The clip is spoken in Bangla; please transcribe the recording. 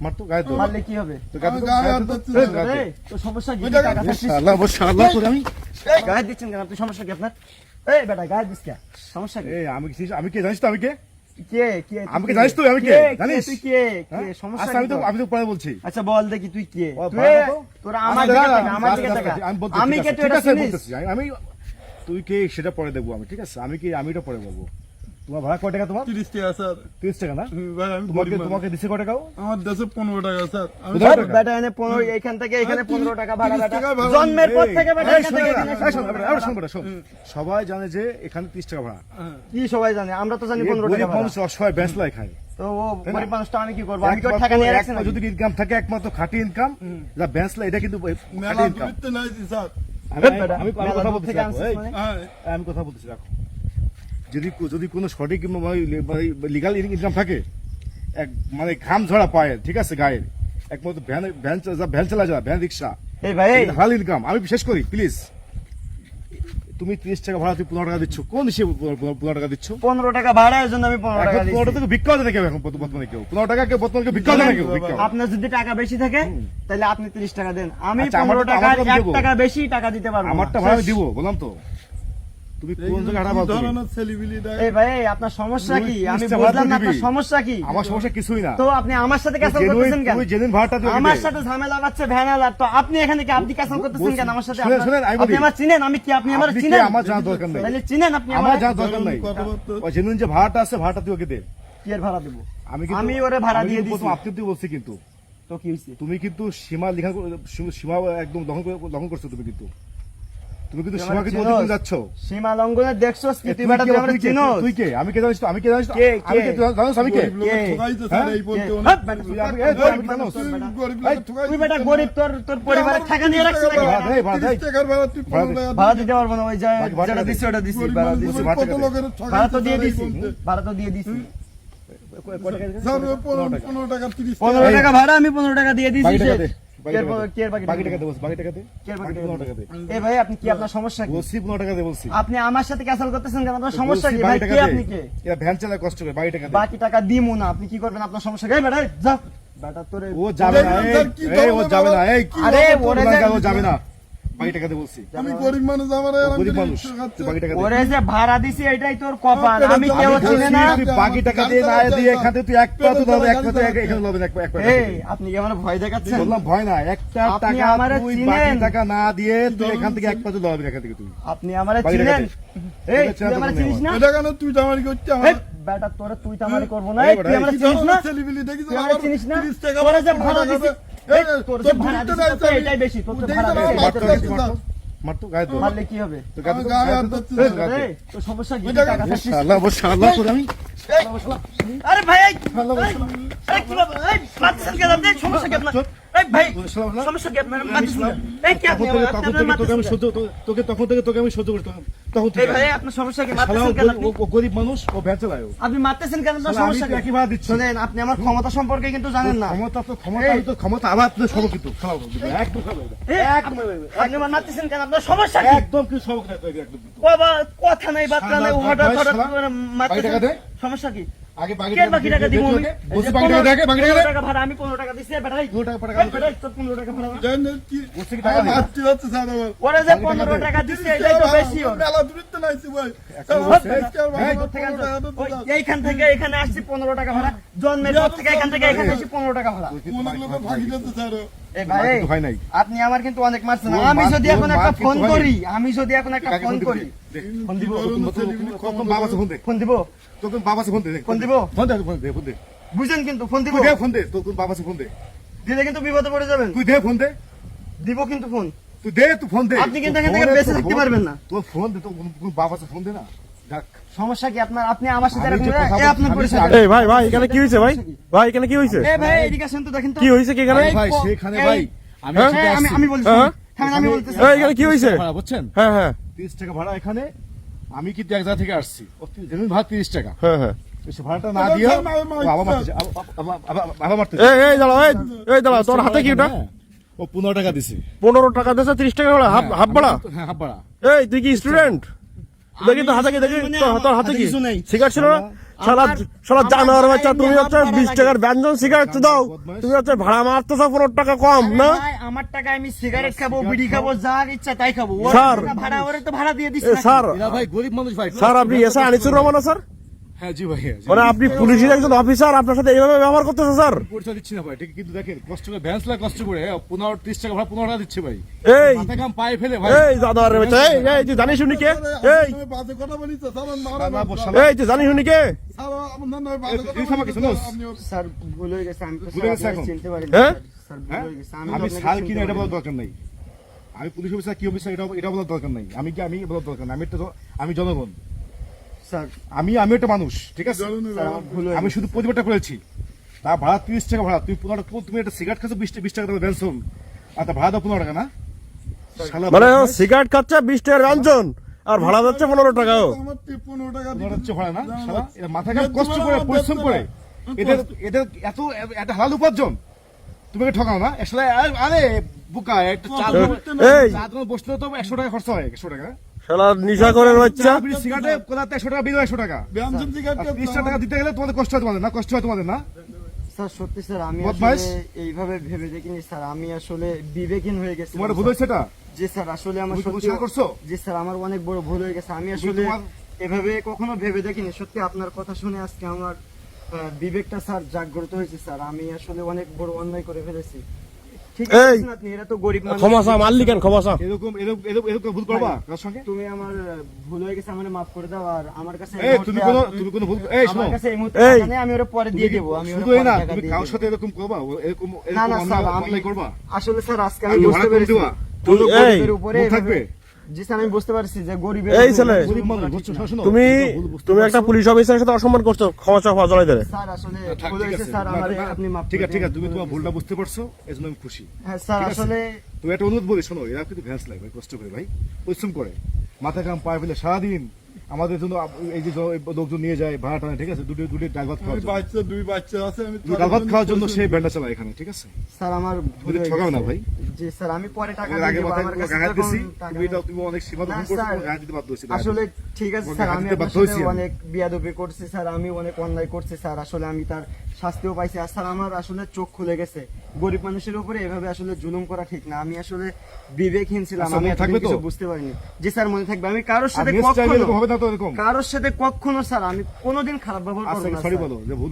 মার তো গায়ে তো মারলে কি হবে? তো গায়ে তো সমস্যা কি? মাশাআল্লাহ মাশাআল্লাহ করে আমি গায়ে দিচ্ছেন কেন আপনি? সমস্যা কি আপনার? এই বেটা গায়ে দিস কে? সমস্যা কি? এই আমি কে জানিস তো আমি কে কে কে? আমি কে জানিস তো আমি কে জানিস তুই কে? কে সমস্যা আচ্ছা কি? আমি তো পরে বলছি আচ্ছা বল দেখি তুই কে? তোরা আমার দিকে টাকা আমি কে তুই এটা চিনিস? আমি তুই কে সেটা পরে দেখবো আমি, ঠিক আছে? আমি কি আমি এটা পরে বলবো। তোমার ভাড়া কয় টাকা? তোমার 30 টাকা স্যার। 30 টাকা না? ভাই আমি তোমাকে দিছে কয় টাকা? আমার দেশে 15 টাকা স্যার। আমি বেটা এনে 15 এখান থেকে এখানে 15 টাকা ভাড়া বেটা জন্মের পর থেকে বেটা এখান থেকে সবাই জানে যে এখানে 30 টাকা ভাড়া। কি সবাই জানে? আমরা তো জানি 15 টাকা ভাড়া। মানুষ অসহায় বেঁচলাই খায়। তো ও গরিব মানুষটা আমি কি করব? আমি কি টাকা নিয়ে রাখছি না? যদি ইনকাম থাকে একমাত্র খাঁটি ইনকাম, যা বেঁচলা এটা কিন্তু মেলা খাঁটি ইনকাম। দূরত্বে নাই স্যার। আমি কথা বলতেছি আমি কথা বলতেছি রাখো। যদি কোনো সঠিক লিগাল ইনকাম থাকে, এক মানে ঘাম ঝরা পায়, ঠিক আছে, গায়ের একমাত্র ভ্যান চালা যা ভ্যান রিক্সা, এই ভাই হাল ইনকাম। আমি শেষ করি প্লিজ। তুমি 30 টাকা ভাড়া, তুই 15 টাকা দিচ্ছ, কোন হিসেবে 15 টাকা দিচ্ছ? 15 টাকা ভাড়ার জন্য আমি 15 টাকা দিচ্ছি। 15 টাকা ভিক্ষা দেয় কেউ এখন বর্তমানে? কেউ 15 টাকা কেউ বর্তমানে ভিক্ষা দেয় কেউ? আপনার যদি টাকা বেশি থাকে তাহলে আপনি 30 টাকা দেন। আমি আচ্ছা, 15 টাকা আমারটা 1 টাকা বেশি টাকা দিতে পারবো। আমারটা ভাড়া আমি দিব, বললাম তো। তুমি কোন জায়গায় হারাবা? ধরনের ছেলেবিলি দেয়। এই ভাই আপনার সমস্যা কি? আমি বুঝলাম না আপনার সমস্যা কি। আমার সমস্যা কিছুই না। তো আপনি আমার সাথে ক্যাসেল করতেছেন কেন? তুমি যেদিন ভাড়াটা দিবে আমার সাথে ঝামেলা লাগছে ভ্যানালা, তো আপনি এখানে কি আপনি ক্যাসেল করতেছেন কেন আমার সাথে? শুনেন, আপনি আমার চিনেন? আমি কি আপনি আমার চিনেন? আমার জানার দরকার নাই। তাহলে চিনেন আপনি আমার জানার দরকার নাই। ওই যেদিন যে ভাড়াটা আছে ভাড়াটা তুই ওকে দে। কি এর ভাড়া দেব? আমি ওরে ভাড়া দিয়ে দিয়েছি। আপনি তুই বলছি কিন্তু তো কি হইছে? তুমি কিন্তু সীমা একদম লঙ্ঘন করছো। তুমি কিন্তু সীমা কিন্তু অতিক্রম যাচ্ছ। সীমা লঙ্ঘনের দেখছস কি? তুই বেটা তুই আমরা চিনোস? তুই কে? আমি কে জানিস তো? আমি কে জানিস তো? কে? আমি কে জানিস? আমি কে? ঠকাইছে স্যার এই বলতে তুই তুই বেটা গরিব, তোর পরিবারে টাকা নিয়ে রাখছিস নাকি? 30 টাকার ভাড়া তুই 15 টাকা ভাড়া দিতে পারবো না। ওই যেটা দিছি ওটা দিছি, ভাড়া দিছি। কত লোকের ভাড়া তো ঠকাইছে দিয়ে দিছি, ভাড়া তো দিয়ে দিছি। স্যার 15 টাকা 30 টাকা 15 টাকা ভাড়া আমি 15 টাকা দিয়ে দিছি। বাকি টাকা দে বলছি, বাকি টাকা দে। বাকি 15 টাকা দে। এই ভাই আপনি কি? আপনার সমস্যা কি? বলছি 15 টাকা দে বলছি। আপনি আমার সাথে ক্যাসেল করতেছেন কেন? আপনার সমস্যা কি ভাই? কে আপনি? কে? এরা ভ্যান চালায় কষ্ট করে, বাকি টাকা দে। বাকি টাকা দিমু না, আপনি কি করবেন? আপনার সমস্যা কি? এই বেটা যা, বেটা তোরে ও যাবে না, এই ও যাবে না, এই আরে ওরে ও যাবে না। বাকি টাকা দে বলছি। আমি গরিব মানুষ, আমার গরিব মানুষ, তুই বাকি টাকা দে। ওরে যে ভাড়া দিছি এটাই তোর কপাল। আমি কেউ চিনে না। তুই বাকি টাকা দিয়ে না দিয়ে এখানে তুই এক পা তো ধরবে, এক পা তো এখানে লবেন, এক পা। এই আপনি কি আমার ভয় দেখাচ্ছেন? বললাম ভয় না, একটা আপনি টাকা আমারে তুই চিনেন? বাকি টাকা না দিয়ে তুই এখান থেকে এক পা তো লবেন, এখান থেকে তুই আপনি আমারে বাকি টাকা চিনেন? দে। এই তুই আমারে চিনিস না? এটা কেন তুই জামারি করছিস এই আমার? বেটা তোরে তুই তামারি করব না। এই তুই আমারে চিনিস না? ছেলেবিলি দেখিস তুই আমারে চিনিস না? 30 টাকা তোরে যে ভাড়া দিছি, এই তোর যে তোর ভাড়া দূরত্বে দিছি নাই, এটাই বেশি। তোর তো দেখিস ভাড়া আমার বেশি। বাচ্চা দেখছিস না? মার তো গায়ে তো। মারলে কি হবে? তো গায়ে তো, গায়ে হাত গায়ে তো। দিচ্ছিস। এই তোর সমস্যা কি? ওই টাকা টাকা থাকছিস? মাশাআল্লাহ মাশাআল্লাহ করে আমি আরে ভাই এই আরে কি বাবা এই মারছেন কেন আপনি? সমস্যা কি আপনার? এই ভাই সমস্যা কি আপনার? মারছেন এই কি আপনি তোকে আমি সহ্য তখন থেকে তোকে আমি সহ্য করতে তখন এই ভাই আপনার সমস্যা কি? মারতেছেন কেন আপনি? ও গরিব মানুষ, ও ভ্যান চালায়। আপনি মারতেছেন কেন? আপনার আমি সমস্যা তো কি? একই ভাড়া দিচ্ছি। শুনেন আপনি আমার ক্ষমতা সম্পর্কে কিন্তু জানেন না। ক্ষমতা আবার তুই সব কিন্তু একদম আপনি আমার মারতেছেন কেন? আপনার সমস্যা কি? একদম কি সব একদম বাবা কথা নাই বার্তা নাই, হঠাৎ হঠাৎ করে বাকি টাকা দে। মারতেছেন। সমস্যা কি? আগে বাকি কে বাকি টাকা দিব আমি? বলছি বাকি টাকা দে, বাকি টাকা দে। 15 টাকা ভাড়া আমি 15 টাকা দিছি। বেটা এই 15 টাকা বেটা তোর 15 টাকা ভাড়া। জানেন কি? বলছি কি টাকা দে। মারতে যাচ্ছে স্যার আমার। ওরে যে 15 টাকা দিছে এটাই তো বেশি ওর। মেলা দূরত্বে নাইছে ভাই। এইখান থেকে এখানে আসছি 15 টাকা ভাড়া। জন্মের পর থেকে এখান থেকে এখানে আসছি 15 টাকা ভাড়া। অনেক লোক ভাগি যাচ্ছে স্যার। এই ভাই বাকি তো হয় নাই। আপনি আমার কিন্তু অনেক মারছেন। আমি যদি এখন একটা ফোন করি, ফোন দিব। তখন বাবা ফোন দে, ফোন দিব, তখন বাবা ফোন দে, ফোন দিব। ফোন দে, ফোন দে, ফোন দে, বুঝেন কিন্তু ফোন দিব। তুই দে ফোন দে, তখন বাবা ফোন দে, দিলে কিন্তু বিপদে পড়ে যাবেন। তুই দে ফোন দে, দিব কিন্তু ফোন। তুই দে, তুই ফোন দে। আপনি কিন্তু এখান থেকে বেঁচে থাকতে পারবেন না। তোর ফোন দে, তো বাবা ফোন দে না। দেখ সমস্যা কি আপনার? আপনি আমার সাথে আমি এরকম যে করে- কথা এ আপনার বলছি, পরিচয় আমি দেন। এই ভাই ভাই এখানে কি হয়েছে ভাই? ভাই এখানে কি হয়েছে? এ ভাই এদিকে আসেন তো, দেখেন তো কি হয়েছে কি এখানে? ভাই সেখানে ভাই আমি হ্যাঁ? একসাথে আসছি। আমি বলছি, হ্যাঁ? আমি বলতেছি। এই এখানে কি হয়েছে? ভাড়া বুঝছেন? হ্যাঁ হ্যাঁ 30 টাকা ভাড়া এখানে। আমি কিন্তু এক জায়গা থেকে আসছি, জমিন ভাড়া 30 টাকা। হ্যাঁ হ্যাঁ সে ভাড়াটা না দিয়ে বাবা মারতেছে, বাবা মারতেছে। এই দাঁড়াও এই দাঁড়াও, তোর হাতে কি ওটা? ও 15 টাকা দিছে। 15 টাকা দিয়েছে, 30 টাকা ভাড়া, হাফ ভাড়া। হ্যাঁ হাফ ভাড়া। এই তুই কি স্টুডেন্ট? দেখি তো হাতে কি, দেখি তোর হাতে কি? কিছু নাই। সিগারেট ছিল না? শালা শালা আমার জানোয়ার বাচ্চা, ভাই তুমি হচ্ছে আমার 20 ভাড়া টাকার ব্যঞ্জন সিগারেট দাও, তুমি হচ্ছে ভাড়া মারতেছো 15 টাকা কম না। ভাই, আমার টাকা আমি সিগারেট খাবো, বিড়ি খাবো, যার ইচ্ছা তাই খাবো। ওর স্যার। টাকা ভাড়া, ওরে তো ভাড়া দিয়ে এ দিচ্ছি স্যার, এরা ভাই গরিব মানুষ ভাই। স্যার আপনি এসে আনিসুর রহমান না স্যার? হ্যাঁ জি ভাই, হ্যাঁ, জি। মানে আপনি পুলিশের একজন অফিসার, আপনার সাথে এইভাবে ব্যবহার করতেছে স্যার? পরিচয় দিচ্ছি না ভাই, ঠিক, কিন্তু দেখেন কষ্ট করে ভ্যান্স লাগে, কষ্ট করে 15-30 টাকা ভাড়া 15 টাকা দিচ্ছে ভাই। এই মাথা কাম পায়ে ফেলে ভাই। এই জানোয়ারের বাচ্চা, এই তুই জানিস উনি কে? এই তুমি বাজে কথা বলিস তো, স্যার শালা বসা। এই তুই জানিস উনি কে? স্যার আপনার নয় বাজে কথা তুই আমাকে বলিস, শোনোস? আপনি স্যার, ভুল হয়ে গেছে, আমি তো ভুলে গেছে স্যার এখন? আপনাকে চিনতে পারিনি। হ্যাঁ? স্যার, ভুল হ্যাঁ? হয়ে গেছে, আমি আপনাকে সাল চিনতে কিনা এটা পারিনি। বলার দরকার নেই। আমি পুলিশ অফিসার কি অফিসার এটা বলার দরকার নেই। আমি বলার দরকার নেই। আমি জনগণ, স্যার, আমি একটা মানুষ, ঠিক আছে? স্যার, আমার ভুল হয়ে আমি গেছে। শুধু প্রতিবাদটা করেছি। তা ভাড়া 30 টাকা ভাড়া, তুমি 15 টাকা, তুমি একটা সিগারেট খাচ্ছ 20 টাকা দাও বেনসন, আর তা ভাড়া দাও 15 টাকা না? শালা মানে ও বদমাইশ। সিগারেট খাচ্ছে 20 টাকার ব্যঞ্জন আর ভাড়া যাচ্ছে 15 টাকা। আমার 15 টাকা 15 হচ্ছে ভাড়া না? শালা এরা মাথা কাম কষ্ট করে পরিশ্রম করে এদের এদের এত এত হালাল উপার্জন, তুমি একে ঠকাও না? আসলে আরে বুকা একটা এই বসলে তো 100 টাকা খরচা হয়, 100 টাকা শালা নিশা করে বাচ্চা। সিগারেটে কোথাতে 100 টাকা বিল 100 টাকা, ব্যঞ্জন সিগারেট 30 টাকা দিতে গেলে তোমাদের কষ্ট হয়, তোমাদের না? কষ্ট হয় তোমাদের না? স্যার, সত্যি স্যার, আমি বদমাইশ। আসলে এইভাবে ভেবে দেখিনি স্যার, আমি আসলে বিবেকহীন হয়ে গেছি। তোমার ভুল হয়েছে এটা? জি স্যার, আসলে আমার তুমি সত্যি স্বীকার করছো? জি স্যার, আমার অনেক বড় ভুল হয়ে গেছে। আমি আসলে তোমার- এভাবে কখনো ভেবে দেখিনি। সত্যি আপনার কথা শুনে আজকে আমার বিবেকটা স্যার জাগ্রত হয়েছে স্যার। আমি আসলে অনেক বড় অন্যায় করে ফেলেছি। ঠিক এই, আছে আপনি, এরা তো গরিব মানুষ। ক্ষমা চা, মারলি কেন? ক্ষমা চা। এরকম ভুল করবা কার সঙ্গে? তুমি আমার ভুল হয়ে গেছে, আমার মাফ করে দাও। আর আমার কাছে এই এই মুহূর্তে তুমি কোনো ভুল, এই শোনো, আমার কাছে এই মুহূর্তে এই, টাকা নেই, আমি ওরা পরে দিয়ে দেবো। আমি ওরা শুধু পরে এই না, টাকা তুমি দিয়ে কারোর দেবো। সাথে এরকম করবা, এরকম না না স্যার, আমি অন্যায় করবা? আসলে স্যার আজকে আমি আমি বুঝতে ভাড়া করে পেরেছি দেবা? তুই কোনো এই, গরিবের উপরে মুখ এভাবে- থাকবে? জি স্যার, আমি বুঝতে পারছি যে গরিবের এই উপরে ছেলে, জুলুম গরিব মানুষ, করা বুঝছো? ঠিক না। শোনো, তুমি ভুল বুঝতে তুমি একটা পারছো? পুলিশ অফিসারের সাথে অসম্মান করছো, ক্ষমা চা, জড়াই দেবে। স্যার আসলে থাক, ভুল ঠিক হয়েছে আছে। স্যার, না, আমারে না, আপনি মাফ ঠিক করে আছে, ঠিক আছে, দিন। তুমি তোমার ভুলটা বুঝতে পারছো, এই জন্য আমি খুশি। হ্যাঁ স্যার, ঠিক আছে? আসলে তুমি একটা অনুরোধ বলি, শোনো, এরা কিন্তু ভ্যান্স লাগে ভাই, কষ্ট করে ভাই, পরিশ্রম করে, মাথা কাম পায়ে ফেলে সারাদিন আমাদের জন্য এই যে লোকজন নিয়ে যায় ভাড়া টানে, ঠিক আছে? দুটি ডাল ভাত খাওয়ার জন্য, দুই বাচ্চা আছে, আমি ডাল ভাত খাওয়ার জন্য সে ব্যান্ডা চালায় এখানে, ঠিক আছে? স্যার আমার ভুল তুমি হয়ে ঠকাও না গেছে। ভাই। জি স্যার, আমি পরে টাকা তোমার দিয়ে আগে দেবো। মাথায় আমার তোমার কাছে গায়ে তখন দিছি, টাকা তুমি নেই। তুমি অনেক সীমা না, লঙ্ঘন করছো, স্যার, তোমার গায়ে দিতে বাধ্য হয়েছি। আসলে ঠিক আছে তোমার স্যার, গায়ে আমি দিতে আপনার বাধ্য হয়েছি সাথে আমি। অনেক বিয়াদবি করছি স্যার, আমি অনেক অন্যায় করছি স্যার। আসলে আমি তার শাস্তিও পাইছি। আর স্যার আমার আসলে চোখ খুলে গেছে, গরিব মানুষের উপরে এভাবে আসলে জুলুম করা ঠিক না। আমি আসলে বিবেকহীন ছিলাম, আচ্ছা, আমি মনে এতদিন থাকবে তো? কিছু বুঝতে পারিনি। জি স্যার, মনে থাকবে। আমি কারোর আর সাথে next time কখনো এরকম হবে না তো? এরকম কারোর সাথে কখনো স্যার আমি কোনোদিন খারাপ ব্যবহার করবো আচ্ছা, না সরি স্যার। বলো যে ভুল